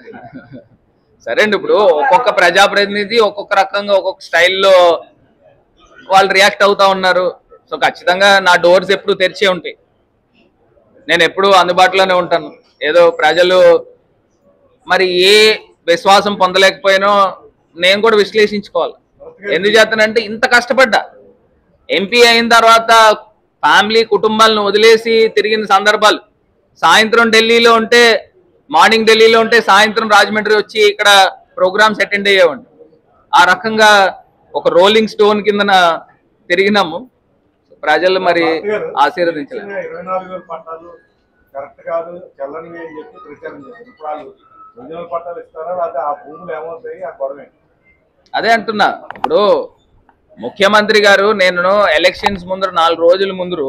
[SPEAKER 1] సరే అండి, ఇప్పుడు ఒక్కొక్క ప్రజాప్రతినిధి ఒక్కొక్క రకంగా ఒక్కొక్క స్టైల్లో వాళ్ళు రియాక్ట్ అవుతా ఉన్నారు. సో ఖచ్చితంగా నా డోర్స్ ఎప్పుడు తెరిచే ఉంటాయి, నేను ఎప్పుడు అందుబాటులోనే ఉంటాను. ఏదో ప్రజలు మరి ఏ విశ్వాసం పొందలేకపోయినో నేను కూడా విశ్లేషించుకోవాలి. ఎందుకు చేస్తానంటే ఇంత కష్టపడ్డా, ఎంపీ అయిన తర్వాత ఫ్యామిలీ కుటుంబాలను వదిలేసి తిరిగిన సందర్భాలు, సాయంత్రం ఢిల్లీలో ఉంటే మార్నింగ్ ఢిల్లీలో ఉంటే సాయంత్రం రాజమండ్రి వచ్చి ఇక్కడ ప్రోగ్రామ్స్ అటెండ్ అయ్యేవాడిని. ఆ రకంగా ఒక రోలింగ్ స్టోన్ కిందన తిరిగినాము. ప్రజలు మరి ఆశీర్వదించలేదు.
[SPEAKER 2] 24,000 పట్టాలు కరెక్ట్ కాదు, చెల్లని అని చెప్పి ప్రచారం చేశారు. ఇప్పుడు వాళ్ళు 2,000 పట్టాలు ఇస్తారా, లేకపోతే ఆ భూములు ఏమవుతాయి, ఆ గొడవ?
[SPEAKER 1] అదే అంటున్నా. ఇప్పుడు ముఖ్యమంత్రి గారు నేను ఎలక్షన్స్ ముందర 4 రోజుల ముందు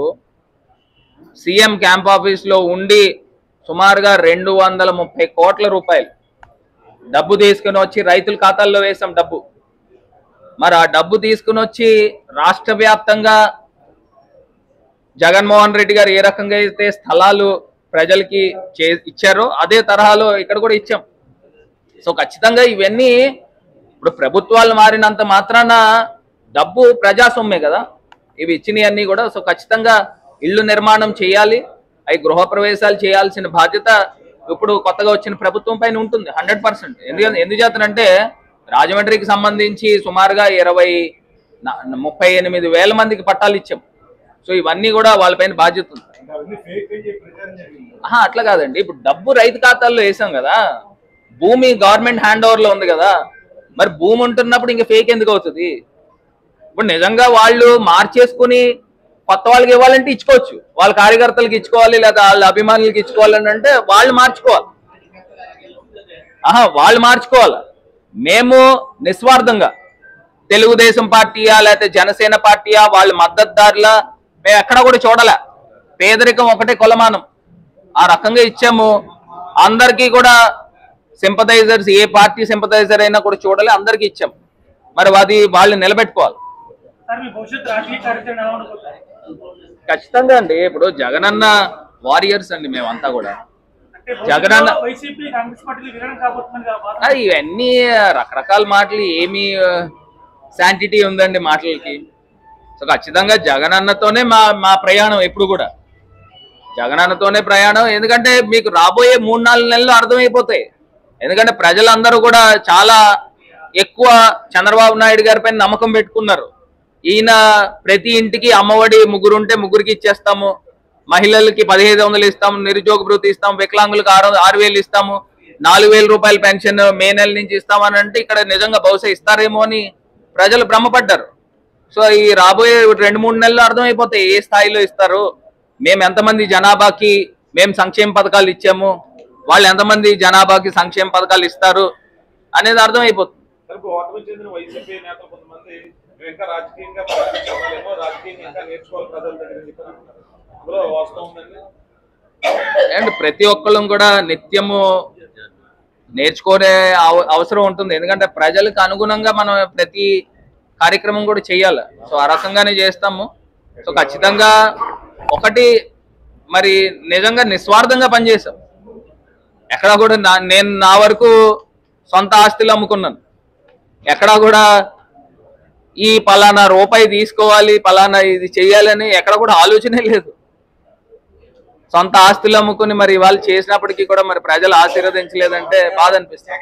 [SPEAKER 1] సీఎం క్యాంప్ ఆఫీస్లో ఉండి సుమారుగా 230 కోట్ల రూపాయలు డబ్బు తీసుకుని వచ్చి రైతుల ఖాతాల్లో వేసాం డబ్బు. మరి ఆ డబ్బు తీసుకుని వచ్చి రాష్ట్ర వ్యాప్తంగా జగన్మోహన్ రెడ్డి గారు ఏ రకంగా అయితే స్థలాలు ప్రజలకి ఇచ్చారో అదే తరహాలో ఇక్కడ కూడా ఇచ్చాం. సో ఖచ్చితంగా ఇవన్నీ ఇప్పుడు ప్రభుత్వాలు మారినంత మాత్రాన డబ్బు ప్రజాస్వామ్యమే కదా, ఇవి ఇచ్చినవన్నీ కూడా. సో ఖచ్చితంగా ఇళ్ళు నిర్మాణం చేయాలి, అవి గృహప్రవేశాలు చేయాల్సిన బాధ్యత ఇప్పుడు కొత్తగా వచ్చిన ప్రభుత్వం పైన ఉంటుంది 100%. ఎందుకు చేస్తానంటే రాజమండ్రికి సంబంధించి సుమారుగా 38,000 మందికి పట్టాలు ఇచ్చాం. సో ఇవన్నీ కూడా వాళ్ళపైన బాధ్యత ఉంది. అట్లా కాదండి, ఇప్పుడు డబ్బు రైతు ఖాతాల్లో వేసాం కదా, భూమి గవర్నమెంట్ హ్యాండ్ ఓవర్లో ఉంది కదా, మరి భూమి ఉంటున్నప్పుడు ఇంకా ఫేక్ ఎందుకు అవుతుంది? ఇప్పుడు నిజంగా వాళ్ళు మార్చేసుకుని కొత్త వాళ్ళకి ఇవ్వాలంటే ఇచ్చుకోవచ్చు, వాళ్ళ కార్యకర్తలకు ఇచ్చుకోవాలి లేదా వాళ్ళ అభిమానులకి ఇచ్చుకోవాలని అంటే వాళ్ళు మార్చుకోవాలి. వాళ్ళు మార్చుకోవాలి. మేము నిస్వార్థంగా తెలుగుదేశం పార్టీయా లేకపోతే జనసేన పార్టీయా వాళ్ళ మద్దతుదారులా మేము ఎక్కడ కూడా చూడలే. పేదరికం ఒకటే కొలమానం, ఆ రకంగా ఇచ్చాము. అందరికీ కూడా సింపథైజర్స్, ఏ పార్టీ సింపథైజర్ అయినా కూడా చూడాలి, అందరికీ ఇచ్చాము. మరి అది వాళ్ళు నిలబెట్టుకోవాలి. ఖచ్చితంగా అండి. ఇప్పుడు జగనన్న వారియర్స్ అండి మేమంతా కూడా. జగనన్న ఇవన్నీ రకరకాల మాటలు, ఏమి శాంటిటీ ఉందండి మాటలకి. సో ఖచ్చితంగా జగనన్నతోనే మా ప్రయాణం ఎప్పుడు కూడా, జగనన్నతోనే ప్రయాణం. ఎందుకంటే మీకు రాబోయే 3-4 నెలలు అర్థమైపోతాయి. ఎందుకంటే ప్రజలందరూ కూడా చాలా ఎక్కువ చంద్రబాబు నాయుడు గారి పైన నమ్మకం పెట్టుకున్నారు. ఈయన ప్రతి ఇంటికి అమ్మఒడి 3 ఉంటే 3కి ఇచ్చేస్తాము, మహిళలకి 1,500 ఇస్తాము, నిరుద్యోగ భృతి ఇస్తాము, వికలాంగులకు 6,000 ఇస్తాము, 4,000 రూపాయల పెన్షన్ మే నెల నుంచి ఇస్తామని అంటే ఇక్కడ నిజంగా బహుశా ఇస్తారేమో అని ప్రజలు భ్రమపడ్డారు. సో ఈ రాబోయే 2-3 నెలలు అర్థమైపోతాయి ఏ స్థాయిలో ఇస్తారు, మేము ఎంతమంది జనాభాకి మేము సంక్షేమ పథకాలు ఇచ్చాము, వాళ్ళు ఎంతమంది జనాభాకి సంక్షేమ పథకాలు ఇస్తారు అనేది అర్థమైపోతుంది. అండ్ ప్రతి ఒక్కళ్ళం కూడా నిత్యము నేర్చుకునే అవసరం ఉంటుంది. ఎందుకంటే ప్రజలకు అనుగుణంగా మనం ప్రతి కార్యక్రమం కూడా చేయాలి. సో ఆ రకంగానే చేస్తాము. సో ఖచ్చితంగా ఒకటి మరి నిజంగా నిస్వార్థంగా పనిచేసాం. ఎక్కడా కూడా నేను నా వరకు సొంత ఆస్తులు అమ్ముకున్నాను. ఎక్కడా కూడా ఈ పలానా రూపాయి తీసుకోవాలి, పలానా ఇది చెయ్యాలని ఎక్కడ కూడా ఆలోచనే లేదు. సొంత ఆస్తులు అమ్ముకుని మరి వాళ్ళు చేసినప్పటికీ కూడా మరి ప్రజలు ఆశీర్వదించలేదంటే బాధ అనిపిస్తుంది.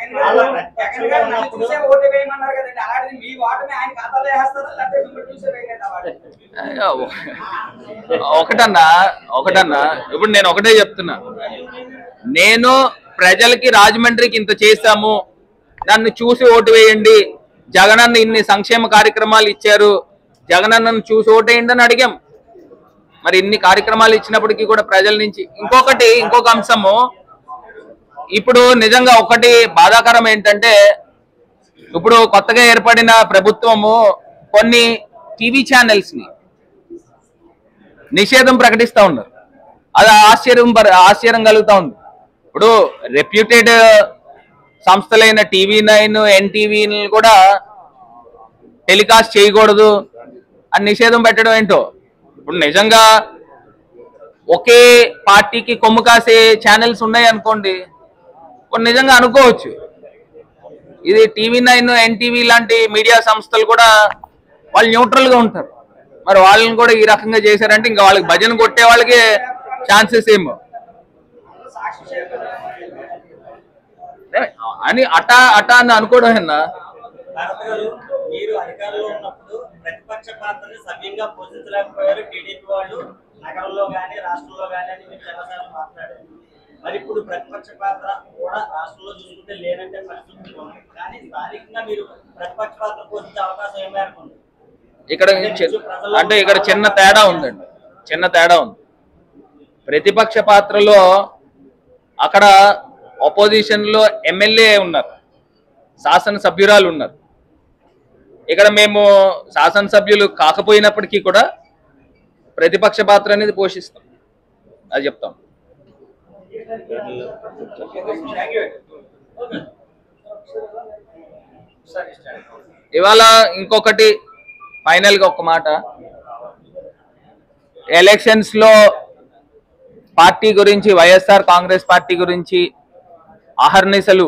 [SPEAKER 1] ఒకటన్నా ఇప్పుడు నేను ఒకటే చెప్తున్నా, నేను ప్రజలకి రాజమండ్రికి ఇంత చేశాము, నన్ను చూసి ఓటు వేయండి, జగనన్న ఇన్ని సంక్షేమ కార్యక్రమాలు ఇచ్చారు, జగనన్నను చూసి ఓటేయండి అని అడిగాం. మరి ఇన్ని కార్యక్రమాలు ఇచ్చినప్పటికీ కూడా ప్రజల నుంచి ఇంకొక అంశము, ఇప్పుడు నిజంగా ఒకటి బాధాకరం ఏంటంటే, ఇప్పుడు కొత్తగా ఏర్పడిన ప్రభుత్వము కొన్ని టీవీ ఛానల్స్ ని నిషేధం ప్రకటిస్తూ ఉన్నారు. అది ఆశ్చర్యం కలుగుతా ఉంది. ఇప్పుడు రెప్యూటెడ్ సంస్థలైన TV9, NTVని కూడా టెలికాస్ట్ చేయకూడదు అని నిషేధం పెట్టడం ఏంటో. ఇప్పుడు నిజంగా ఒకే పార్టీకి కొమ్ము కాసే ఛానల్స్ ఉన్నాయి అనుకోండి, నిజంగా అనుకోవచ్చు. ఇది TV9, NTV లాంటి మీడియా సంస్థలు కూడా వాళ్ళు న్యూట్రల్ గా ఉంటారు. మరి వాళ్ళని కూడా ఈ రకంగా చేశారంటే ఇంకా వాళ్ళకి భజన కొట్టే వాళ్ళకి ఛాన్సెస్ ఏమో అని అటా అని అనుకోవడం అన్నా.
[SPEAKER 4] మీరు అధికారంలో ఉన్నప్పుడు ప్రతిపక్ష పాత్రని సవ్యంగా పోషించలేకపోయారు టీడీపీ వాళ్ళు, నగరంలో కానీ రాష్ట్రంలో కానీ అని మీరు చాలాసార్లు మాట్లాడారు. మరి ఇప్పుడు ప్రతిపక్ష పాత్ర కూడా రాష్ట్రంలో చూసుకుంటే లేనంటే పరిస్థితి ఉంది. కానీ స్థానికంగా మీరు ప్రతిపక్ష పాత్ర పోషించే అవకాశం ఏం మేరకు ఉంది?
[SPEAKER 1] ఇక్కడ చిన్న తేడా ఉందండి, చిన్న తేడా ఉంది. ప్రతిపక్ష పాత్రలో అక్కడ అపోజిషన్ లో ఎమ్మెల్యే ఉన్నారు, శాసనసభ్యురాలు ఉన్నారు. ఇక్కడ మేము శాసనసభ్యులు కాకపోయినప్పటికీ కూడా ప్రతిపక్ష పాత్ర అనేది పోషిస్తాం, అది చెప్తాం. ఇవాళ ఇంకొకటి ఫైనల్ గా ఒక మాట, ఎలక్షన్స్ లో పార్టీ గురించి, వైఎస్ఆర్ కాంగ్రెస్ పార్టీ గురించి అహర్నిశలు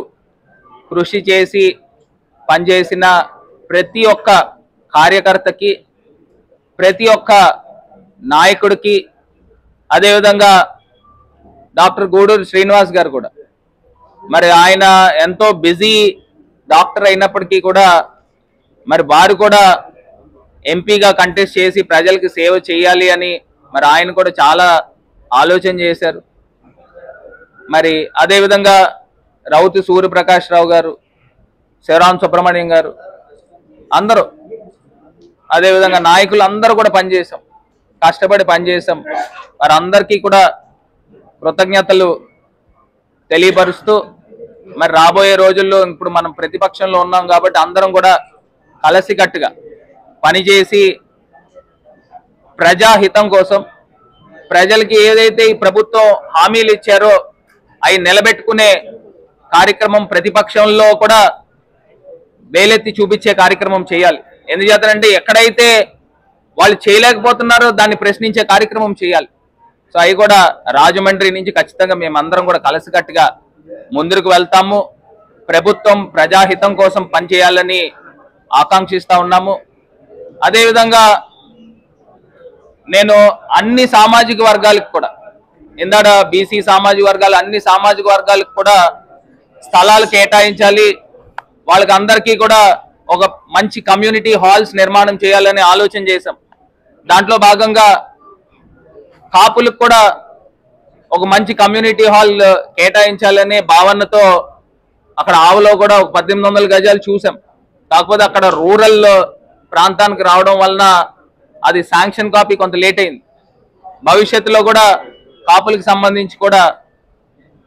[SPEAKER 1] కృషి చేసి పనిచేసిన ప్రతి ఒక్క కార్యకర్తకి, ప్రతి ఒక్క నాయకుడికి, అదేవిధంగా డాక్టర్ గూడూరు శ్రీనివాస్ గారు కూడా, మరి ఆయన ఎంతో బిజీ డాక్టర్ అయినప్పటికీ కూడా మరి వారు కూడా ఎంపీగా కంటెస్ట్ చేసి ప్రజలకు సేవ చేయాలి అని మరి ఆయన కూడా చాలా ఆలోచన చేశారు. మరి అదేవిధంగా రౌతు సూర్యప్రకాష్ రావు గారు, శివరాం సుబ్రహ్మణ్యం గారు, అందరూ, అదేవిధంగా నాయకులు అందరూ కూడా పనిచేసాం, కష్టపడి పనిచేసాం. వారందరికీ కూడా కృతజ్ఞతలు తెలియపరుస్తూ మరి రాబోయే రోజుల్లో ఇప్పుడు మనం ప్రతిపక్షంలో ఉన్నాం కాబట్టి అందరం కూడా కలిసికట్టుగా పనిచేసి ప్రజాహితం కోసం, ప్రజలకి ఏదైతే ఈ ప్రభుత్వం హామీలు ఇచ్చారో అవి నిలబెట్టుకునే కార్యక్రమం ప్రతిపక్షంలో కూడా వేలెత్తి చూపించే కార్యక్రమం చేయాలి. ఎందుచేతంటే ఎక్కడైతే వాళ్ళు చేయలేకపోతున్నారో దాన్ని ప్రశ్నించే కార్యక్రమం చేయాలి. సో అవి కూడా రాజమండ్రి నుంచి ఖచ్చితంగా మేమందరం కూడా కలిసికట్టుగా ముందుకు వెళ్తాము. ప్రభుత్వం ప్రజాహితం కోసం పనిచేయాలని ఆకాంక్షిస్తా ఉన్నాము. అదేవిధంగా నేను అన్ని సామాజిక వర్గాలకు కూడా, ఇందాక బీసీ సామాజిక వర్గాలు, అన్ని సామాజిక వర్గాలకు కూడా స్థలాలు కేటాయించాలి, వాళ్ళకి అందరికీ కూడా ఒక మంచి కమ్యూనిటీ హాల్స్ నిర్మాణం చేయాలని ఆలోచన చేశాం. దాంట్లో భాగంగా కాపులకు కూడా ఒక మంచి కమ్యూనిటీ హాల్ కేటాయించాలనే భావనతో అక్కడ ఆవులో కూడా ఒక 1800 గజాలు చూసాం. కాకపోతే అక్కడ రూరల్ ప్రాంతానికి రావడం వలన అది శాంక్షన్ కాపీ కొంత లేట్ అయింది. భవిష్యత్తులో కూడా కాపులకు సంబంధించి కూడా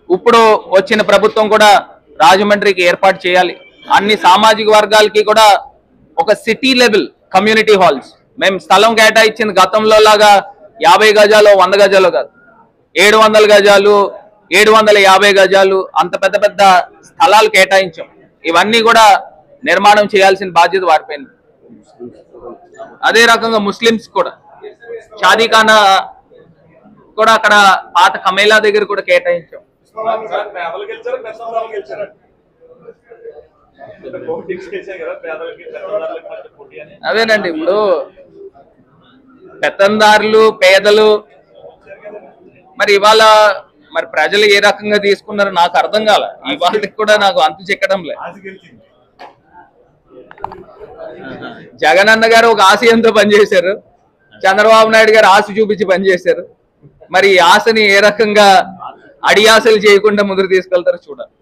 [SPEAKER 1] ఇప్పుడు వచ్చిన ప్రభుత్వం కూడా రాజమండ్రికి ఏర్పాటు చేయాలి. అన్ని సామాజిక వర్గాలకి కూడా ఒక సిటీ లెవెల్ కమ్యూనిటీ హాల్స్, మేము స్థలం కేటాయించింది గతంలో లాగా 50 గజాలు 100 గజాలు కాదు, 700 గజాలు 750 గజాలు అంత పెద్ద పెద్ద స్థలాలు కేటాయించాం. ఇవన్నీ కూడా నిర్మాణం చేయాల్సిన బాధ్యత వారిపోయింది. అదే రకంగా ముస్లిమ్స్ కూడా షాదీఖానా కూడా అక్కడ పాత కమేలా దగ్గర కూడా కేటాయించాం.
[SPEAKER 2] సార్ పేదలు గెలిచారు, పెద్దదారులు గెలిచారు. పోటీ చేసే కదా పేదలకి పెద్దదారులకి మధ్య పోటీ అని.
[SPEAKER 1] అదేనండి, ఇప్పుడు పెత్తందారులు పేదలు మరి ఇవాళ మరి ప్రజలు ఏ రకంగా తీసుకున్నారో నాకు అర్థం కాల. ఇవాళకి కూడా నాకు అంతు చిక్కడం లేదు. జగన్ అన్న గారు ఒక ఆశయంతో పనిచేశారు, చంద్రబాబు నాయుడు గారు ఆశ చూపించి పనిచేశారు. మరి ఈ ఆశని ఏ రకంగా అడియాసలు చేయకుండా ముందుకు తీసుకెళ్తారో చూడాలి.